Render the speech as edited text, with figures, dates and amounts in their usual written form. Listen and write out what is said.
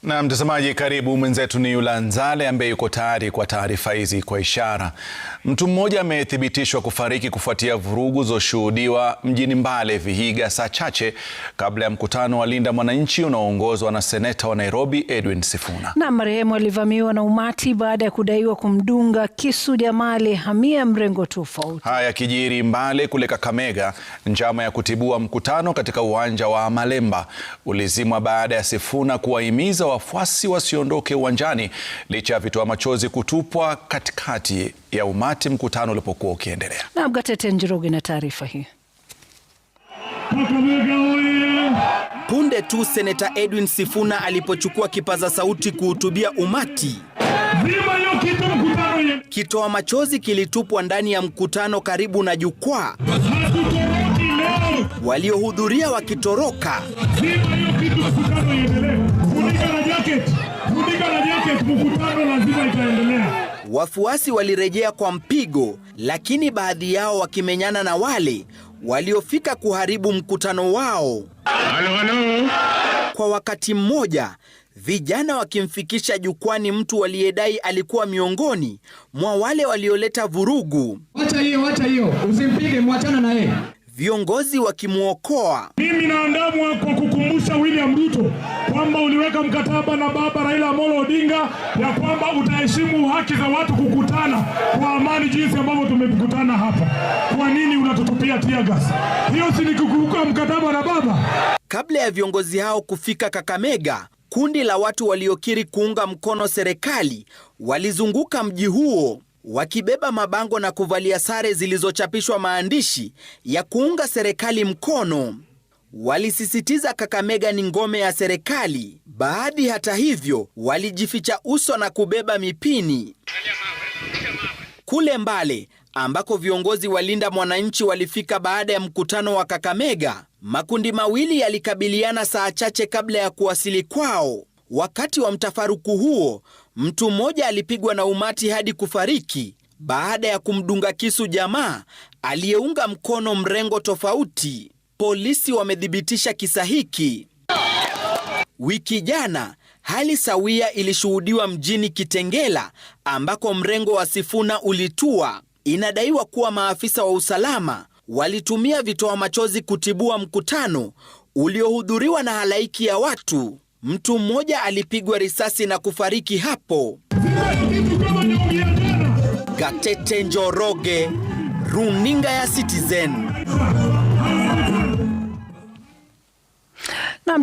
Na mtazamaji, karibu. Mwenzetu ni Yula Nzale ambaye yuko tayari kwa taarifa hizi kwa ishara. Mtu mmoja amethibitishwa kufariki kufuatia vurugu zilizoshuhudiwa mjini Mbale, Vihiga saa chache kabla ya mkutano wa Linda Mwananchi unaoongozwa na seneta wa Nairobi Edwin Sifuna. Na marehemu alivamiwa na umati baada ya kudaiwa kumdunga kisu jamaa aliyehamia mrengo tofauti. Haya kijiri Mbale kule Kakamega, njama ya kutibua mkutano katika uwanja wa Malemba ulizimwa baada ya Sifuna kuwahimiza wafuasi wasiondoke uwanjani licha ya vitoa machozi kutupwa katikati ya umati mkutano ulipokuwa ukiendelea. Na Gatete Njoroge na taarifa hii. Punde tu seneta Edwin Sifuna alipochukua kipaza sauti kuhutubia umati, kitoa machozi kilitupwa ndani ya mkutano karibu na jukwaa, waliohudhuria wakitoroka. Wafuasi walirejea kwa mpigo, lakini baadhi yao wakimenyana na wale waliofika kuharibu mkutano wao. Kwa wakati mmoja, vijana wakimfikisha jukwani mtu aliyedai alikuwa miongoni mwa wale walioleta vurugu. Wacha hiyo, usimpige, mwachana na yeye. Viongozi wakimuokoa. Mimi naandamwa kwa kukumbusha William Ruto kwamba uliweka mkataba na baba Raila Amolo Odinga ya kwamba utaheshimu haki za watu kukutana kwa amani jinsi ambavyo tumekutana hapa. Kwa nini unatutupia tear gas? Hiyo si ni kukiuka mkataba na baba? Kabla ya viongozi hao kufika Kakamega, kundi la watu waliokiri kuunga mkono serikali walizunguka mji huo wakibeba mabango na kuvalia sare zilizochapishwa maandishi ya kuunga serikali mkono. Walisisitiza Kakamega ni ngome ya serikali. Baadhi hata hivyo walijificha uso na kubeba mipini. Kule Mbale ambako viongozi wa Linda Mwananchi walifika baada ya mkutano wa Kakamega, makundi mawili yalikabiliana saa chache kabla ya kuwasili kwao. Wakati wa mtafaruku huo, mtu mmoja alipigwa na umati hadi kufariki baada ya kumdunga kisu jamaa aliyeunga mkono mrengo tofauti. Polisi wamedhibitisha kisa hiki. Wiki jana, hali sawia ilishuhudiwa mjini Kitengela ambako mrengo wa Sifuna ulitua. Inadaiwa kuwa maafisa wa usalama walitumia vitoa machozi kutibua mkutano uliohudhuriwa na halaiki ya watu. Mtu mmoja alipigwa risasi na kufariki hapo. Gatete Njoroge, Runinga ya Citizen.